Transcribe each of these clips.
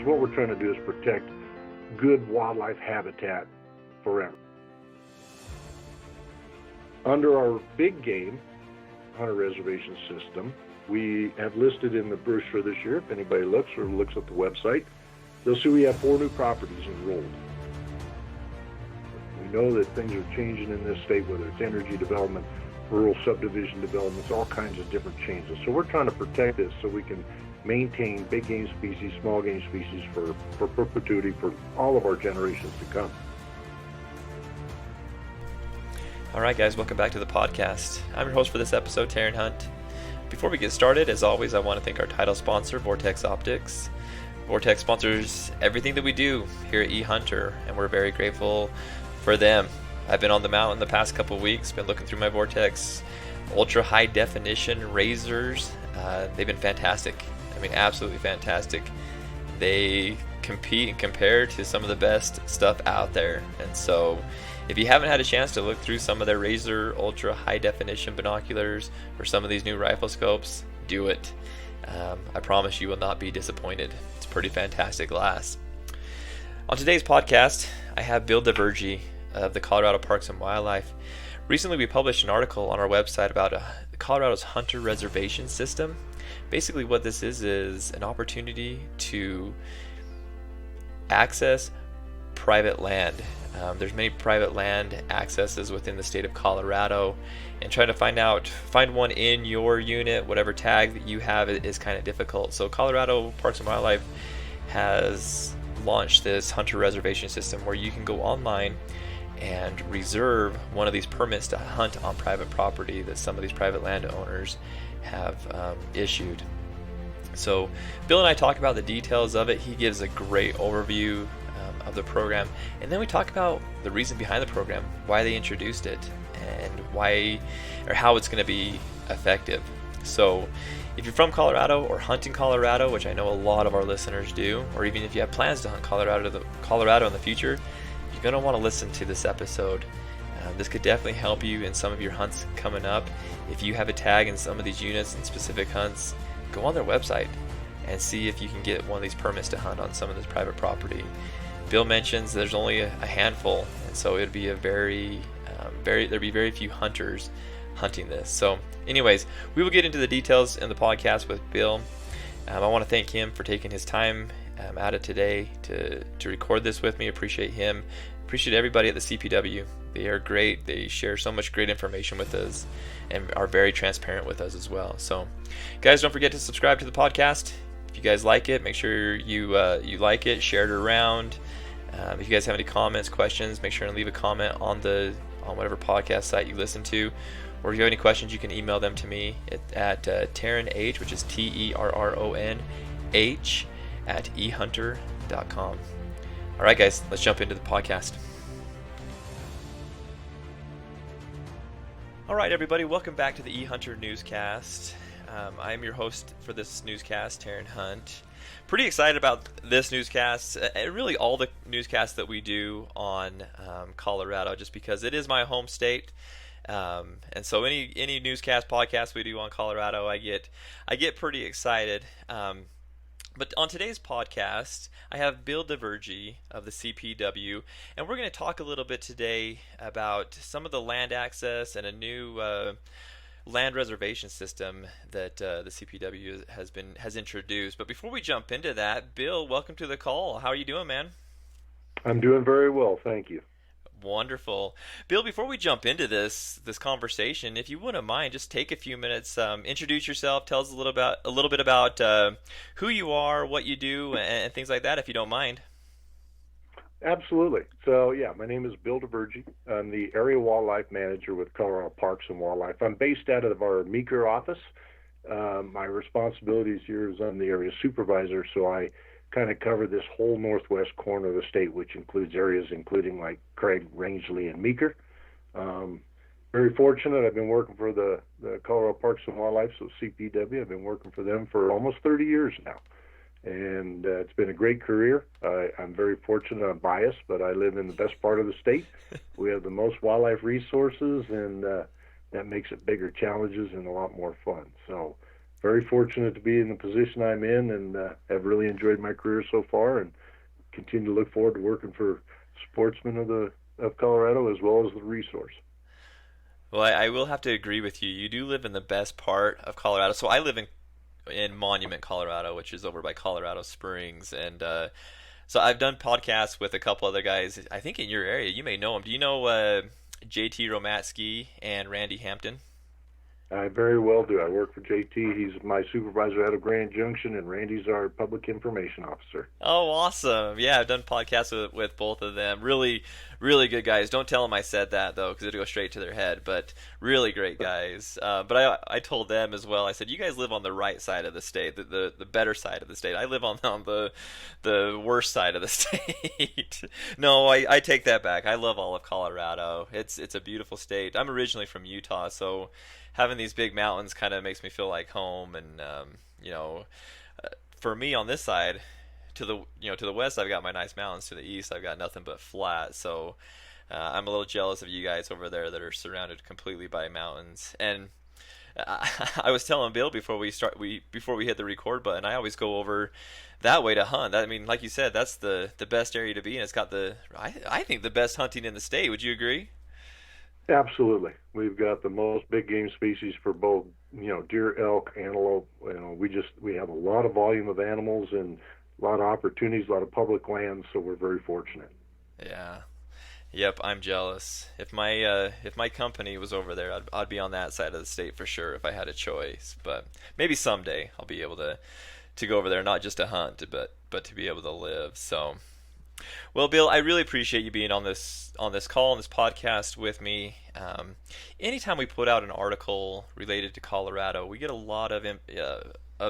because what we're trying to do is protect good wildlife habitat forever. Under our big game hunter reservation system, we have listed in the brochure this year, if anybody looks or looks at the website, they'll see we have 4 new properties enrolled. We know that things are changing in this state, whether it's energy development, rural subdivision developments, all kinds of different changes. So we're trying to protect this so we can maintain big game species, small game species for perpetuity for all of our generations to come. All right, guys, welcome back to the podcast. I'm your host for this episode, Taryn Hunt. Before we get started, as always, I want to thank our title sponsor, Vortex Optics. Vortex sponsors everything that we do here at eHunter, and we're very grateful for them. I've been on the mountain the past couple of weeks, been looking through my Vortex ultra high definition razors. They've been fantastic. I mean, absolutely fantastic. They compete and compare to some of the best stuff out there. And so if you haven't had a chance to look through some of their Razor ultra high definition binoculars or some of these new rifle scopes, do it. I promise you will not be disappointed. It's pretty fantastic glass. On today's podcast, I have Bill DeVergy of the Colorado Parks and Wildlife. Recently, we published an article on our website about Colorado's hunter reservation system. Basically, what this is an opportunity to access private land. There's many private land accesses within the state of Colorado, and trying to find one in your unit, whatever tag that you have, is kind of difficult. So Colorado Parks and Wildlife has launched this hunter reservation system where you can go online and reserve one of these permits to hunt on private property that some of these private landowners have issued. So Bill and I talk about the details of it. He gives a great overview of the program, and then we talk about the reason behind the program, why they introduced it, and why or how it's going to be effective. So if you're from Colorado or hunting Colorado, which I know a lot of our listeners do, or even if you have plans to hunt Colorado in the future, you're going to want to listen to this episode. This could definitely help you in some of your hunts coming up. If you have a tag in some of these units and specific hunts, go on their website and see if you can get one of these permits to hunt on some of this private property. Bill mentions there's only a handful, and so it'd be there'd be very few hunters hunting this. So anyways, we will get into the details in the podcast with Bill. I want to thank him for taking his time out of today to record this with me. Appreciate him. Appreciate everybody at the CPW. They are great. They share so much great information with us and are very transparent with us as well. So guys, don't forget to subscribe to the podcast. If you guys like it, make sure you like it, share it around. If you guys have any comments, questions, make sure and leave a comment on whatever podcast site you listen to. Or if you have any questions, you can email them to me at TarronH, which is TERRONH at ehunter.com. All right, guys, let's jump into the podcast. All right, everybody, welcome back to the eHunter newscast. I'm your host for this newscast, Taryn Hunt. Pretty excited about this newscast, and really all the newscasts that we do on Colorado, just because it is my home state. And so any newscast podcast we do on Colorado, I get pretty excited. But on today's podcast, I have Bill DeVergy of the CPW, and we're going to talk a little bit today about some of the land access and a new land reservation system that the CPW has introduced. But before we jump into that, Bill, welcome to the call. How are you doing, man? I'm doing very well, thank you. Wonderful. Bill, before we jump into this conversation, if you wouldn't mind, just take a few minutes, introduce yourself, tell us a little bit about who you are, what you do, and things like that, if you don't mind. Absolutely. So, yeah, my name is Bill DeVergy. I'm the Area Wildlife Manager with Colorado Parks and Wildlife. I'm based out of our Meeker office. My responsibilities here is I'm the area supervisor, so I kind of cover this whole northwest corner of the state, which includes areas including like Craig, Rangeley, and Meeker. Very fortunate. I've been working for the Colorado Parks and Wildlife, so CPW. I've been working for them for almost 30 years now. And it's been a great career. I'm very fortunate. I'm biased, but I live in the best part of the state. We have the most wildlife resources, and that makes it bigger challenges and a lot more fun. So very fortunate to be in the position I'm in, and have really enjoyed my career so far, and continue to look forward to working for sportsmen of Colorado as well as the resource. Well, I will have to agree with you. You do live in the best part of Colorado. So I live in Monument, Colorado, which is over by Colorado Springs, and so I've done podcasts with a couple other guys. I think in your area, you may know them. Do you know JT Romatsky and Randy Hampton? I very well do. I work for JT. He's my supervisor out of Grand Junction, and Randy's our public information officer. Oh, awesome! Yeah, I've done podcasts with both of them. Really, really good guys. Don't tell them I said that though, because it'll go straight to their head. But really great guys. But I told them as well. I said, you guys live on the right side of the state, the better side of the state. I live on the worst side of the state. No, I take that back. I love all of Colorado. It's a beautiful state. I'm originally from Utah, so having these big mountains kind of makes me feel like home. And you know, for me on this side, to the west I've got my nice mountains. To the east I've got nothing but flat. So I'm a little jealous of you guys over there that are surrounded completely by mountains. And I was telling Bill before we hit the record button, I always go over that way to hunt. I mean, like you said, that's the best area to be in. It's got I think the best hunting in the state. Would you agree? Absolutely. We've got the most big game species for both, deer, elk, antelope. We have a lot of volume of animals and a lot of opportunities, a lot of public lands, so we're very fortunate. Yeah. Yep, I'm jealous. If my company was over there, I'd be on that side of the state for sure if I had a choice. But maybe someday I'll be able to go over there, not just to hunt, but to be able to live. So, well, Bill, I really appreciate you being on this call on this podcast with me. Anytime we put out an article related to Colorado, we get a lot of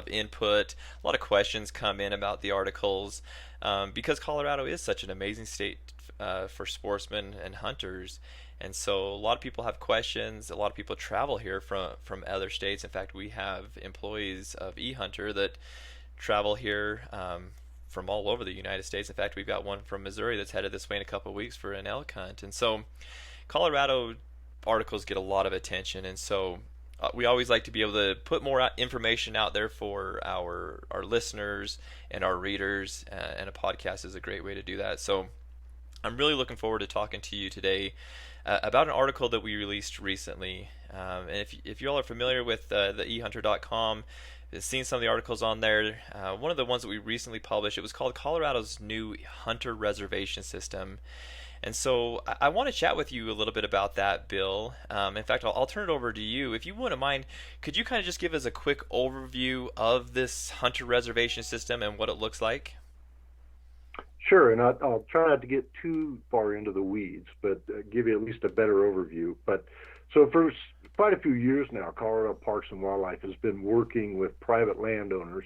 input. A lot of questions come in about the articles because Colorado is such an amazing state for sportsmen and hunters. And so a lot of people have questions. A lot of people travel here from other states. In fact, we have employees of eHunter that travel here from all over the United States. In fact, we've got one from Missouri that's headed this way in a couple of weeks for an elk hunt. And so Colorado articles get a lot of attention. And so we always like to be able to put more information out there for our listeners and our readers, and a podcast is a great way to do that. So I'm really looking forward to talking to you today about an article that we released recently. And if you all are familiar with the ehunter.com, seen some of the articles on there. One of the ones that we recently published, it was called Colorado's New Hunter Reservation System. And so I want to chat with you a little bit about that, Bill. In fact, I'll turn it over to you. If you wouldn't mind, could you kind of just give us a quick overview of this hunter reservation system and what it looks like? Sure, and I'll try not to get too far into the weeds, but give you at least a better overview. But so for quite a few years now, Colorado Parks and Wildlife has been working with private landowners,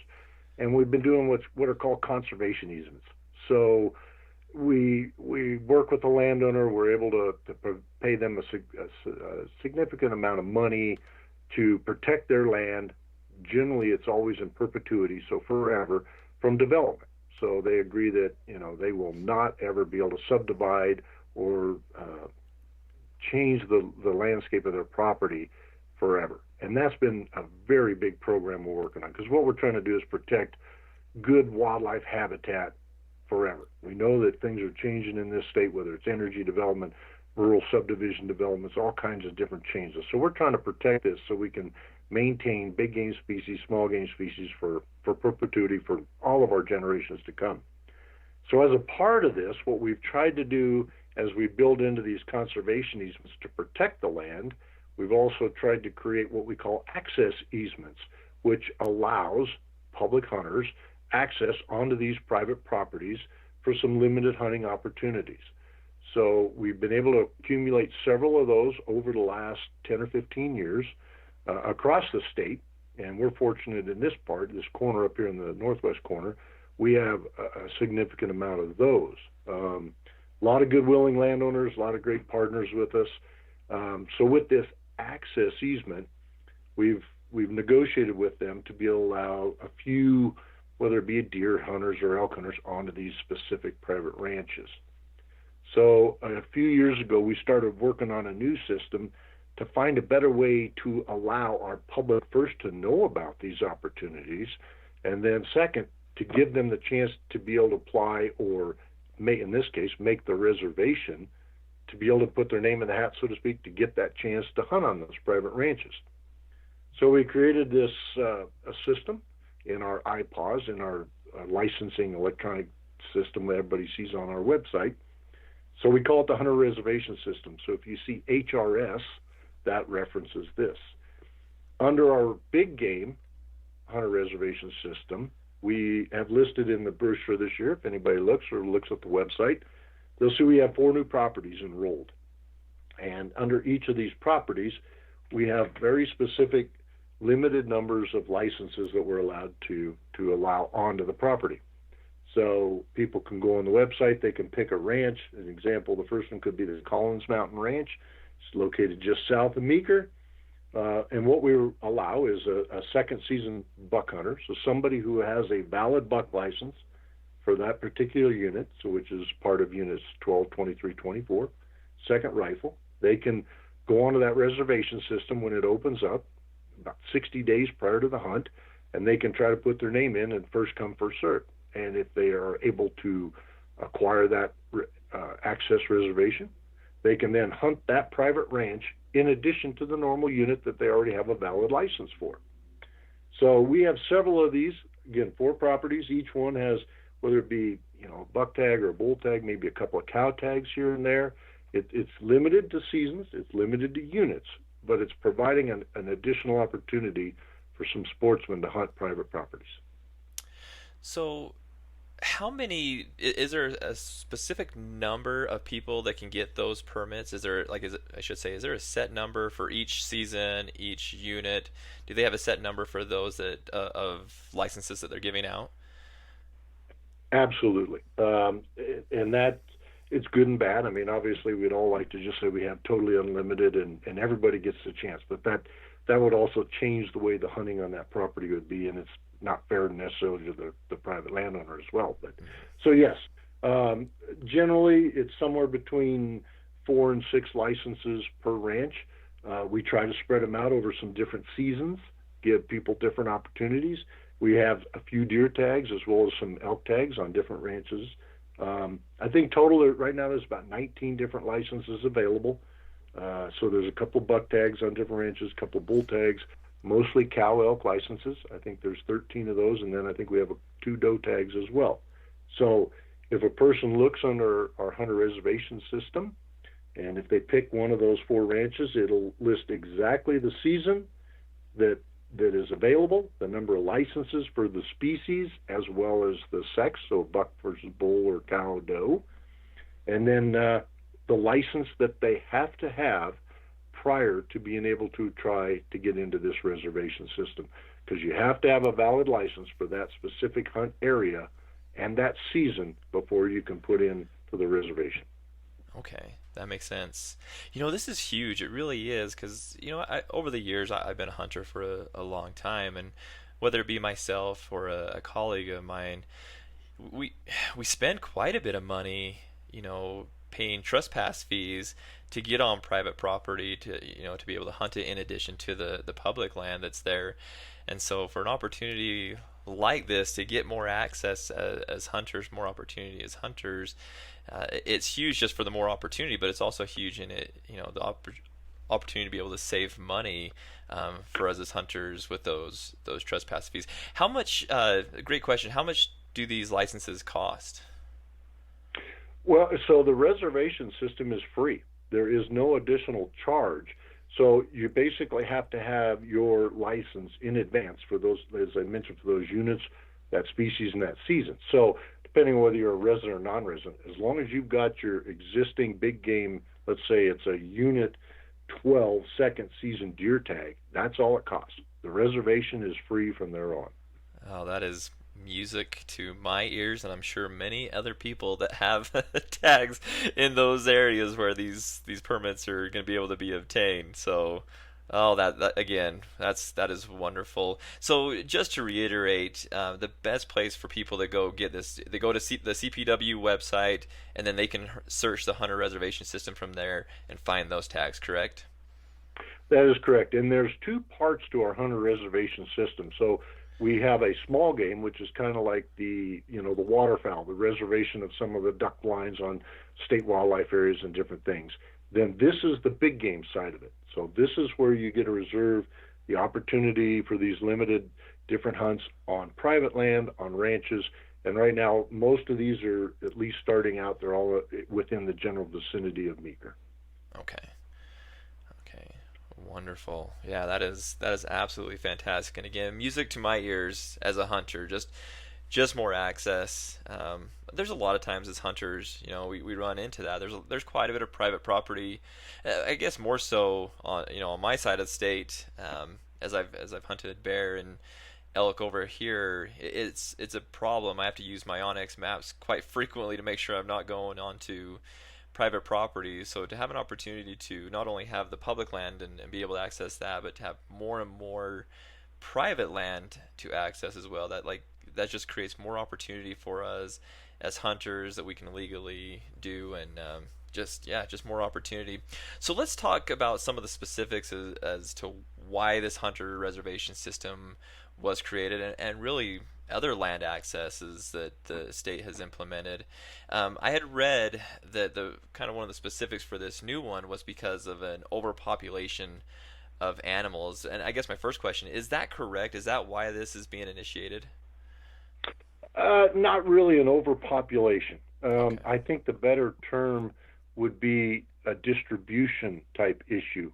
and we've been doing what are called conservation easements. So we work with the landowner. We're able to pay them a significant amount of money to protect their land. Generally, it's always in perpetuity, so forever, from development. So they agree that they will not ever be able to subdivide or change the landscape of their property forever. And that's been a very big program we're working on, because what we're trying to do is protect good wildlife habitat forever. We know that things are changing in this state, whether it's energy development, rural subdivision developments, all kinds of different changes. So we're trying to protect this so we can maintain big game species, small game species for perpetuity for all of our generations to come. So as a part of this, what we've tried to do as we build into these conservation easements to protect the land, we've also tried to create what we call access easements, which allows public hunters access onto these private properties for some limited hunting opportunities. So we've been able to accumulate several of those over the last 10 or 15 years across the state, and we're fortunate in this corner up here in the northwest corner, we have a significant amount of those. A lot of good willing landowners, a lot of great partners with us. So with this access easement, we've negotiated with them to be able to allow a few, whether it be deer hunters or elk hunters, onto these specific private ranches. So a few years ago, we started working on a new system to find a better way to allow our public first to know about these opportunities, and then second, to give them the chance to be able to apply or make, in this case, make the reservation to be able to put their name in the hat, so to speak, to get that chance to hunt on those private ranches. So we created this a system in our iPaws, in our licensing electronic system that everybody sees on our website. So we call it the Hunter Reservation System. So if you see HRS, that references this. Under our big game Hunter Reservation System, we have listed in the brochure this year, if anybody looks or looks at the website, they'll see we have 4 new properties enrolled. And under each of these properties, we have very specific limited numbers of licenses that we're allowed to allow onto the property. So people can go on the website, they can pick a ranch. An example, the first one could be the Collins Mountain Ranch. It's located just south of Meeker. And what we allow is a second season buck hunter, so somebody who has a valid buck license for that particular unit, so which is part of units 12, 23, 24, second rifle. They can go onto that reservation system when it opens up, about 60 days prior to the hunt, and they can try to put their name in and first come, first serve. And if they are able to acquire that access reservation, they can then hunt that private ranch in addition to the normal unit that they already have a valid license for. So we have several of these, again, 4 properties. Each one has, whether it be a buck tag or a bull tag, maybe a couple of cow tags here and there. It's limited to seasons, it's limited to units, but it's providing an additional opportunity for some sportsmen to hunt private properties. So, how many is there a specific number of people that can get those permits? Is there I should say, is there a set number for each season, each unit? Do they have a set number for those that of licenses that they're giving out? Absolutely. And that it's good and bad. I mean, obviously, we'd all like to just say we have totally unlimited and everybody gets the chance, but that would also change the way the hunting on that property would be, and it's not fair necessarily to the private landowner as well. But so yes, generally it's somewhere between 4 and 6 licenses per ranch. We try to spread them out over some different seasons, give people different opportunities. We have a few deer tags as well as some elk tags on different ranches. I think total right now there's about 19 different licenses available. So there's a couple of buck tags on different ranches, a couple of bull tags, mostly cow elk licenses. I think there's 13 of those, and then I think we have 2 doe tags as well. So if a person looks under our hunter reservation system, and if they pick one of those 4 ranches, it'll list exactly the season that is available, the number of licenses for the species, as well as the sex, so buck versus bull or cow or doe, and then the license that they have to have prior to being able to try to get into this reservation system, because you have to have a valid license for that specific hunt area and that season before you can put in for the reservation. Okay, that makes sense. This is huge. It really is, because over the years I've been a hunter for a long time, and whether it be myself or a colleague of mine, we spend quite a bit of money, paying trespass fees to get on private property to be able to hunt it in addition to the public land that's there. And so for an opportunity like this to get more access as hunters, more opportunity as hunters, it's huge just for the more opportunity, but it's also huge in it, the opportunity to be able to save money for us as hunters with those trespass fees. How much? Great question. How much do these licenses cost? Well, so the reservation system is free. There is no additional charge. So you basically have to have your license in advance for those, as I mentioned, for those units, that species, and that season. So depending on whether you're a resident or non-resident, as long as you've got your existing big game, let's say it's a unit 12 second season deer tag, that's all it costs. The reservation is free from there on. Oh, that is music to my ears, and I'm sure many other people that have tags in those areas where these permits are going to be able to be obtained. So, oh, that again, that is wonderful. So, just to reiterate, the best place for people to go get this, they go to the CPW website, and then they can search the hunter reservation system from there and find those tags. Correct? That is correct. And there's two parts to our hunter reservation system. So we have a small game, which is kind of like the waterfowl, the reservation of some of the duck lines on state wildlife areas and different things. Then this is the big game side of it. So this is where you get to reserve the opportunity for these limited different hunts on private land, on ranches. And right now, most of these are at least starting out, they're all within the general vicinity of Meeker. Okay. Okay. Wonderful. Yeah, that is absolutely fantastic. And again, music to my ears as a hunter. Just more access. There's a lot of times as hunters, we run into that. There's quite a bit of private property. I guess more so on my side of the state, as I've hunted bear and elk over here. It's a problem. I have to use my Onyx maps quite frequently to make sure I'm not going onto private property. So to have an opportunity to not only have the public land and be able to access that, but to have more and more private land to access as well, that just creates more opportunity for us as hunters that we can legally do, and just more opportunity. So let's talk about some of the specifics as to why this hunter reservation system was created, and really other land accesses that the state has implemented. I had read that the kind of one of the specifics for this new one was because of an overpopulation of animals. And I guess my first question is that correct? Is that why this is being initiated? Not really an overpopulation. Okay. I think the better term would be a distribution type issue.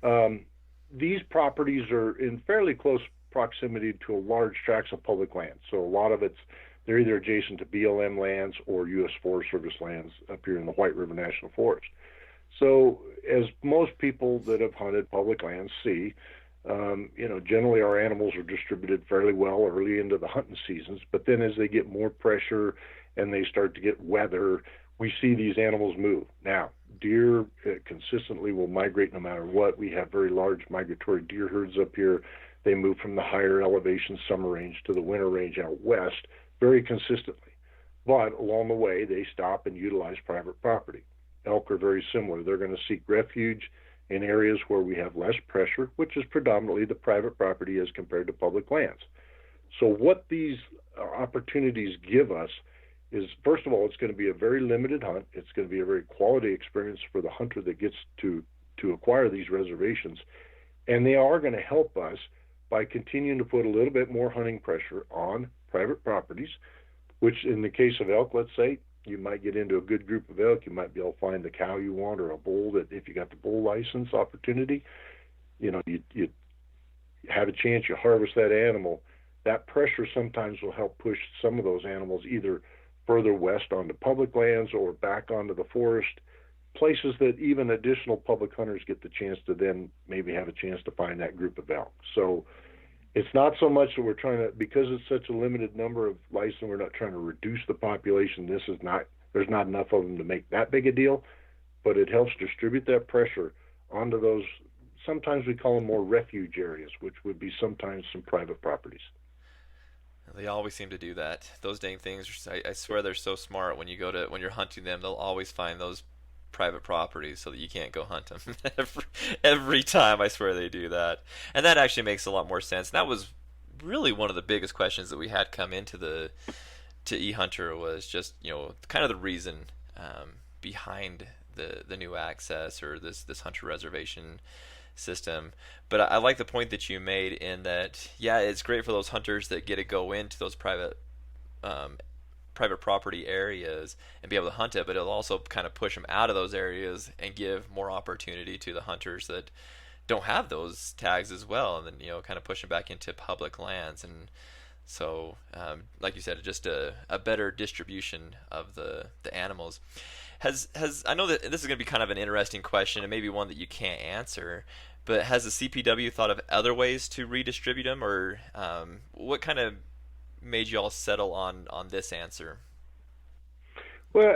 Mm. Um, these properties are in fairly close proximity to a large tracts of public land. So a lot of they're either adjacent to BLM lands or U.S. Forest Service lands up here in the White River National Forest. So as most people that have hunted public lands see, generally our animals are distributed fairly well early into the hunting seasons, but then as they get more pressure and they start to get weather, we see these animals move. Now, deer consistently will migrate no matter what. We have very large migratory deer herds up here. They move from the higher elevation summer range to the winter range out west very consistently. But along the way, they stop and utilize private property. Elk are very similar. They're going to seek refuge in areas where we have less pressure, which is predominantly the private property as compared to public lands. So what these opportunities give us is, first of all, it's going to be a very limited hunt. It's going to be a very quality experience for the hunter that gets to acquire these reservations. And they are going to help us by continuing to put a little bit more hunting pressure on private properties, which in the case of elk, let's say, you might get into a good group of elk. You might be able to find the cow you want or a bull that, if you got the bull license opportunity, you have a chance, you harvest that animal. That pressure sometimes will help push some of those animals either further west onto public lands or back onto the forest, places that even additional public hunters get the chance to then maybe have a chance to find that group of elk. So it's not so much that we're trying to, because it's such a limited number of license, we're not trying to reduce the population. There's not enough of them to make that big a deal, but it helps distribute that pressure onto those, sometimes we call them more refuge areas, which would be sometimes some private properties. They always seem to do that. Those dang things, I swear they're so smart. When you're hunting them, they'll always find those private properties so that you can't go hunt them. every time, I swear they do that. And that actually makes a lot more sense. And that was really one of the biggest questions that we had come into the to eHunter, was just kind of the reason behind the new access, or this hunter reservation system. But I like the point that you made, in that, yeah, it's great for those hunters that get to go into those um, private property areas and be able to hunt it, but it'll also kind of push them out of those areas and give more opportunity to the hunters that don't have those tags as well, and then kind of push them back into public lands. And so, like you said, just a better distribution of the animals. I know that this is going to be kind of an interesting question, and maybe one that you can't answer, but has the CPW thought of other ways to redistribute them, or what kind of made you all settle on this answer? Well,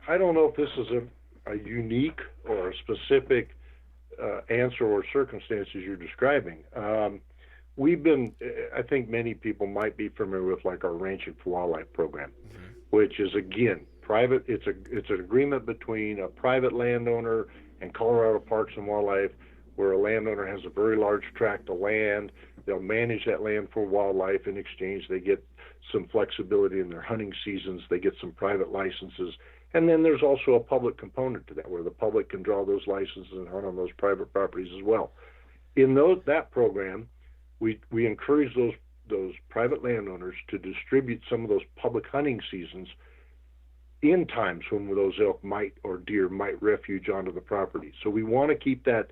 I don't know if this is a unique or a specific answer or circumstances you're describing. We've been, I think many people might be familiar with like our Ranching for Wildlife program, Mm-hmm. which is again private. It's an agreement between a private landowner and Colorado Parks and Wildlife, where a landowner has a very large tract of land. They'll manage that land for wildlife. In exchange, they get some flexibility in their hunting seasons. They get some private licenses. And then there's also a public component to that, where the public can draw those licenses and hunt on those private properties as well. In that program, we encourage those private landowners to distribute some of those public hunting seasons in times when those elk might or deer might refuge onto the property. So we want to keep that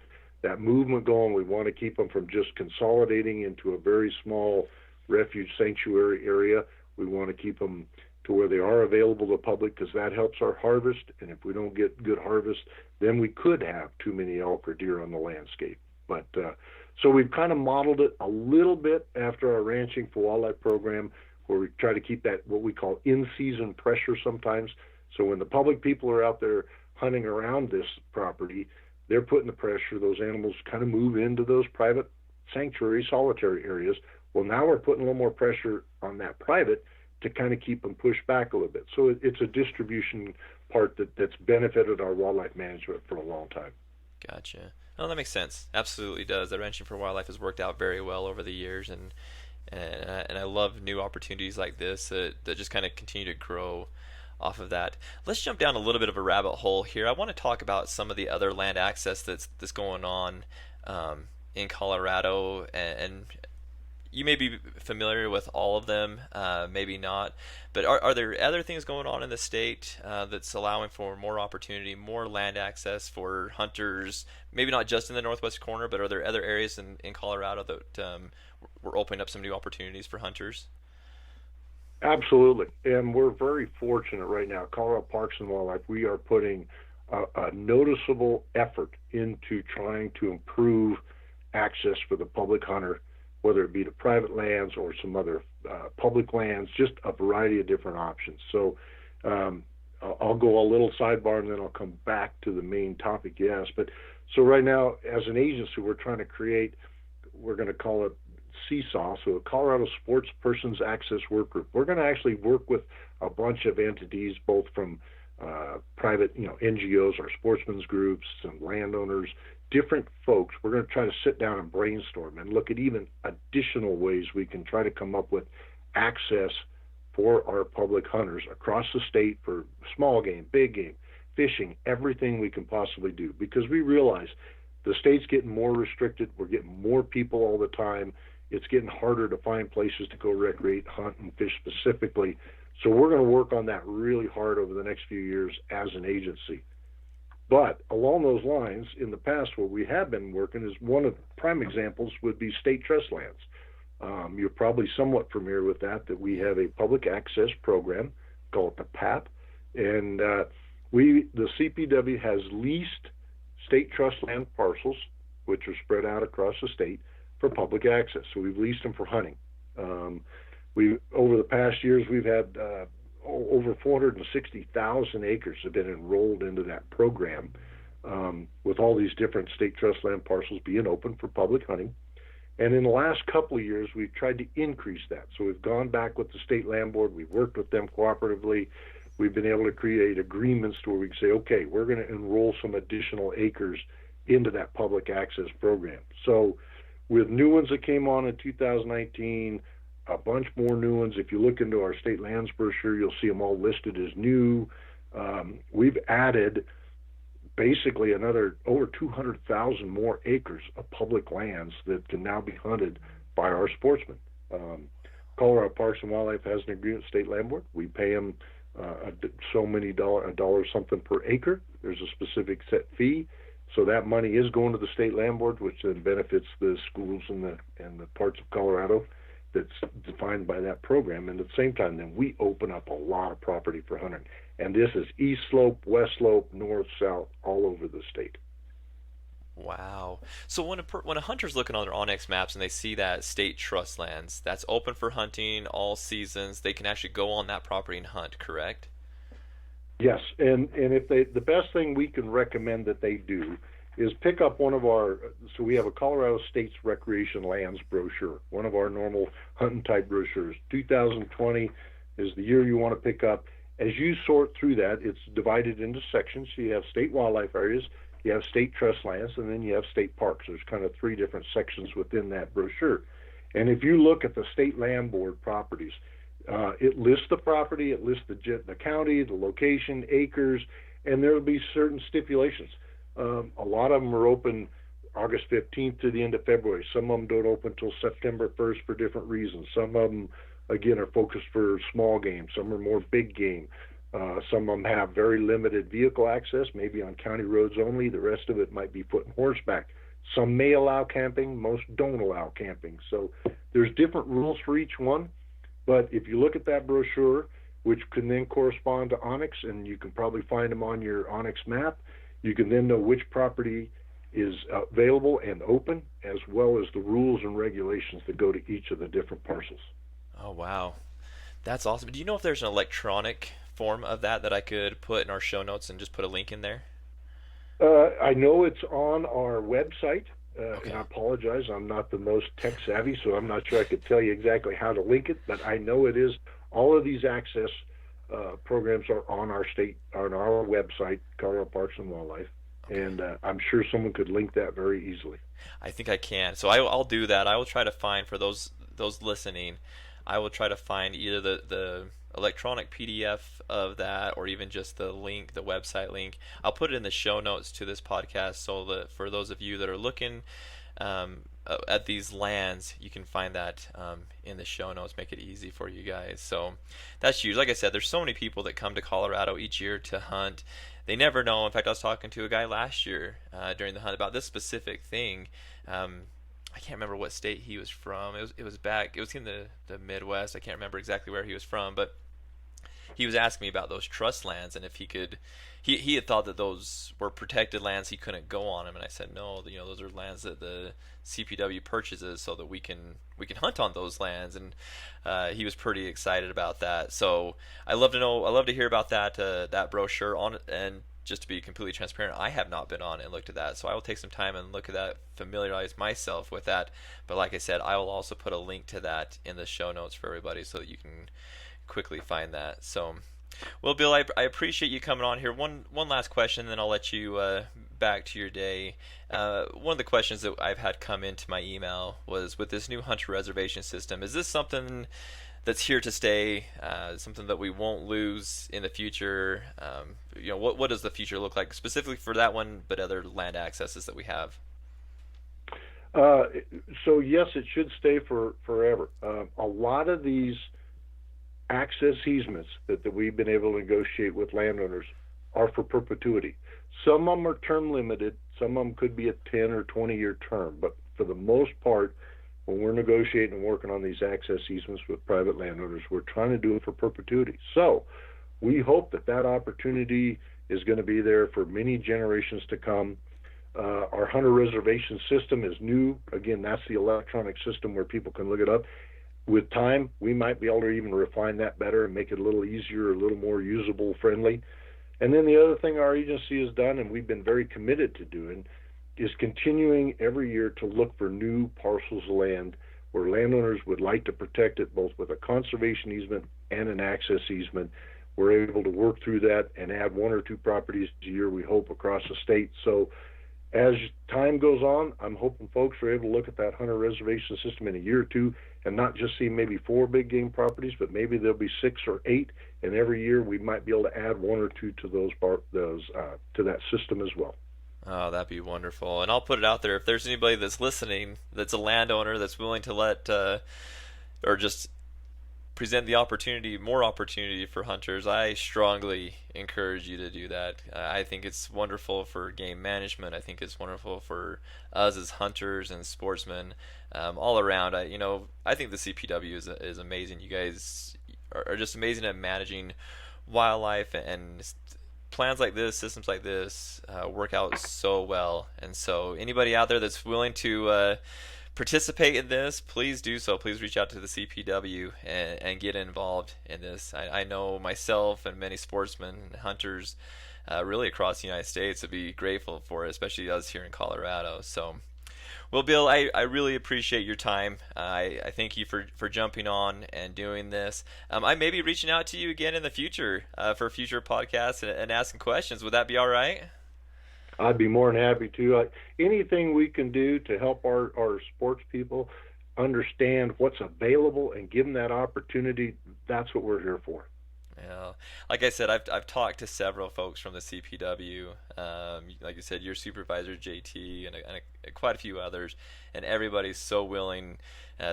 movement going. We want to keep them from just consolidating into a very small refuge sanctuary area. We want to keep them to where they are available to the public, because that helps our harvest. And if we don't get good harvest, then we could have too many elk or deer on the landscape. But so we've kind of modeled it a little bit after our Ranching for Wildlife program, where we try to keep that what we call in-season pressure sometimes. So when the public people are out there hunting around this property, they're putting the pressure. Those animals kind of move into those private sanctuary, solitary areas. Well, now we're putting a little more pressure on that private to kind of keep them pushed back a little bit. So it's a distribution part that's benefited our wildlife management for a long time. Gotcha. Oh, that makes sense. Absolutely does. The Ranching for Wildlife has worked out very well over the years, and I love new opportunities like this that just kind of continue to grow off of that. Let's jump down a little bit of a rabbit hole here. I want to talk about some of the other land access that's going on in Colorado, and you may be familiar with all of them, maybe not, but are there other things going on in the state that's allowing for more opportunity, more land access for hunters, maybe not just in the northwest corner, but are there other areas in Colorado that we're opening up some new opportunities for hunters? Absolutely. And we're very fortunate right now. Colorado Parks and Wildlife, we are putting a noticeable effort into trying to improve access for the public hunter, whether it be to private lands or some other public lands, just a variety of different options. So I'll go a little sidebar and then I'll come back to the main topic you asked. But so right now, as an agency, we're trying to create, we're going to call it Seesaw, so a Colorado Sports Persons Access Work Group. We're going to actually work with a bunch of entities, both from private, NGOs, our sportsmen's groups, some landowners, different folks. We're going to try to sit down and brainstorm and look at even additional ways we can try to come up with access for our public hunters across the state for small game, big game, fishing, everything we can possibly do, because we realize the state's getting more restricted. We're getting more people all the time. It's getting harder to find places to go recreate, hunt, and fish specifically. So we're going to work on that really hard over the next few years as an agency. But along those lines, in the past, what we have been working is one of the prime examples would be state trust lands. You're probably somewhat familiar with that we have a public access program called the PAP. And the CPW has leased state trust land parcels, which are spread out across the state, for public access. So we've leased them for hunting. Over the past years, we've had over 460,000 acres have been enrolled into that program, with all these different state trust land parcels being open for public hunting. And in the last couple of years, we've tried to increase that. So we've gone back with the state land board. We've worked with them cooperatively. We've been able to create agreements to where we can say, okay, we're going to enroll some additional acres into that public access program. So with new ones that came on in 2019, a bunch more new ones. If you look into our state lands brochure, you'll see them all listed as new. We've added basically another over 200,000 more acres of public lands that can now be hunted by our sportsmen. Colorado Parks and Wildlife has an agreement with State Land Board. We pay them a dollar something per acre. There's a specific set fee. So that money is going to the State Land Board, which then benefits the schools and the parts of Colorado that's defined by that program. And at the same time, then we open up a lot of property for hunting. And this is east slope, west slope, north, south, all over the state. Wow. So when a hunter's looking on their Onyx maps and they see that state trust lands, that's open for hunting all seasons, they can actually go on that property and hunt, correct? Yes, and if the best thing we can recommend that they do is pick up one of so we have a Colorado State's Recreation Lands brochure, one of our normal hunting type brochures. 2020 is the year you want to pick up. As you sort through that, it's divided into sections. So you have state wildlife areas, you have state trust lands, and then you have state parks. There's kind of three different sections within that brochure. And if you look at the state land board properties, it lists the property, it lists the county, the location, acres, and there will be certain stipulations. A lot of them are open August 15th to the end of February. Some of them don't open until September 1st for different reasons. Some of them, again, are focused for small game. Some are more big game. Some of them have very limited vehicle access, maybe on county roads only. The rest of it might be foot and horseback. Some may allow camping, most don't allow camping. So there's different rules for each one. But if you look at that brochure, which can then correspond to Onyx, and you can probably find them on your Onyx map, you can then know which property is available and open, as well as the rules and regulations that go to each of the different parcels. Oh, wow. That's awesome. Do you know if there's an electronic form of that I could put in our show notes and just put a link in there? I know it's on our website, Okay. and I apologize. I'm not the most tech savvy, so I'm not sure I could tell you exactly how to link it, but I know it is. All of these access programs are on our website, Colorado Parks and Wildlife, Okay. and I'm sure someone could link that very easily. I think I can. So I'll do that. I will try to find for those listening. I will try to find either the electronic PDF of that or even just the link, the website link. I'll put it in the show notes to this podcast so that for those of you that are looking at these lands, you can find that in the show notes, make it easy for you guys. So that's huge. Like I said, there's so many people that come to Colorado each year to hunt. They never know. In fact, I was talking to a guy last year during the hunt about this specific thing. I can't remember what state he was from. It was in the Midwest. I can't remember exactly where he was from, but he was asking me about those trust lands and if he could. He had thought that those were protected lands, he couldn't go on them, and I said no. Those are lands that the CPW purchases so that we can hunt on those lands, and he was pretty excited about that. So I love to hear about that brochure on it. And just to be completely transparent, I have not been on and looked at that, so I will take some time and look at that, familiarize myself with that. But like I said, I will also put a link to that in the show notes for everybody so that you can quickly find that. So, well, Bill, I appreciate you coming on here. One last question, then I'll let you back to your day. One of the questions that I've had come into my email was, with this new hunter reservation system, is this something that's here to stay, something that we won't lose in the future? What does the future look like specifically for that one, but other land accesses that we have? Uh, so yes, it should stay for forever. A lot of these access easements that we've been able to negotiate with landowners are for perpetuity. Some of them are term limited. Some of them could be a 10 or 20-year term. But for the most part, when we're negotiating and working on these access easements with private landowners, we're trying to do it for perpetuity. So we hope that opportunity is going to be there for many generations to come. Our hunter reservation system is new. Again, that's the electronic system where people can look it up. With time, we might be able to even refine that better and make it a little easier, a little more usable friendly. And then the other thing our agency has done, and we've been very committed to doing, is continuing every year to look for new parcels of land where landowners would like to protect it, both with a conservation easement and an access easement. We're able to work through that and add one or two properties a year, we hope, across the state. So as time goes on, I'm hoping folks are able to look at that hunter reservation system in a year or two and not just see maybe 4 big game properties, but maybe there'll be 6 or 8, and every year we might be able to add one or two to to that system as well. Oh, that'd be wonderful. And I'll put it out there, if there's anybody that's listening that's a landowner that's willing to let or just present the opportunity, more opportunity for hunters, I strongly encourage you to do that. I think it's wonderful for game management. I think it's wonderful for us as hunters and sportsmen, all around. I think the CPW is amazing. You guys are just amazing at managing wildlife, and plans like this, systems like this, work out so well. And so anybody out there that's willing to participate in this, please do so. Please reach out to the CPW and get involved in this. I know myself and many sportsmen and hunters really across the United States would be grateful for it, especially us here in Colorado. So, well, Bill, I really appreciate your time. I thank you for jumping on and doing this. I may be reaching out to you again in the future for future podcasts and asking questions. Would that be all right? I'd be more than happy to. Anything we can do to help our sports people understand what's available and give them that opportunity, that's what we're here for. Yeah, like I said, I've talked to several folks from the CPW. Like you said, your supervisor JT and quite a few others, and everybody's so willing,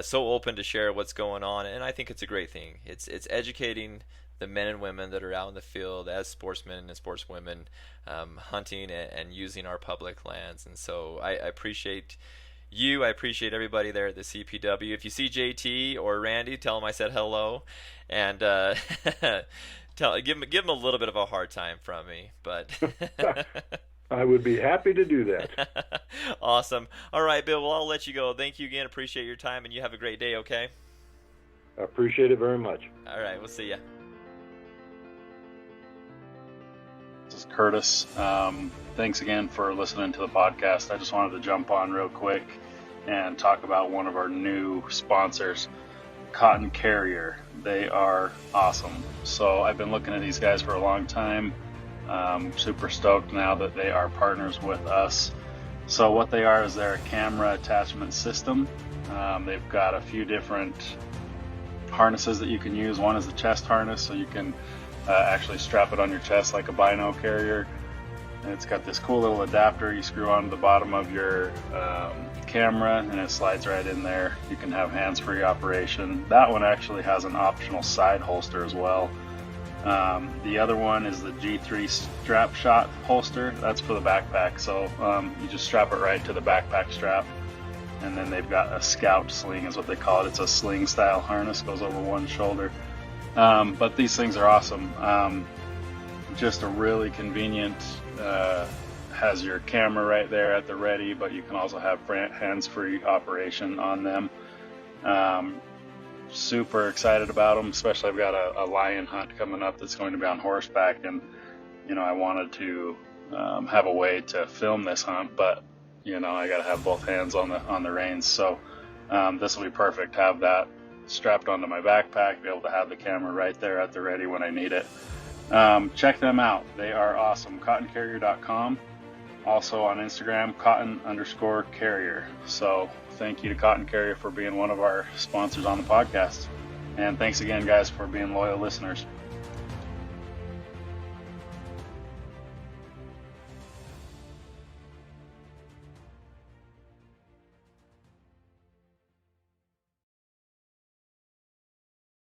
so open to share what's going on, and I think it's a great thing. It's educating the men and women that are out in the field as sportsmen and sportswomen, hunting and using our public lands, and so I appreciate you. I appreciate everybody there at the CPW. If you see JT or Randy, tell them I said hello, and give them a little bit of a hard time from me. But I would be happy to do that. awesome. All right, Bill. Well, I'll let you go. Thank you again. Appreciate your time, and you have a great day. Okay. I appreciate it very much. All right. We'll see you. This is Curtis. Thanks again for listening to the podcast. I just wanted to jump on real quick and talk about one of our new sponsors, Cotton Carrier. They are awesome. So I've been looking at these guys for a long time. Super stoked now that they are partners with us. So what they are is they're a camera attachment system. They've got a few different harnesses that you can use. One is the chest harness, so you can actually strap it on your chest like a bino carrier. And it's got this cool little adapter you screw onto the bottom of your camera, and it slides right in there. You can have hands-free operation. That one actually has an optional side holster as well. The other one is the G3 strap shot holster. That's for the backpack. So you just strap it right to the backpack strap. And then they've got a scout sling is what they call it. It's a sling style harness, goes over one shoulder. But these things are awesome. Just a really convenient, has your camera right there at the ready, but you can also have hands-free operation on them. Super excited about them, especially I've got a lion hunt coming up that's going to be on horseback, and I wanted to have a way to film this hunt, but I got to have both hands on the reins, so this will be perfect. Have that strapped onto my backpack, be able to have the camera right there at the ready when I need it. Check them out. They are awesome. CottonCarrier.com. Also on Instagram, cotton_carrier. So thank you to Cotton Carrier for being one of our sponsors on the podcast. And thanks again, guys, for being loyal listeners.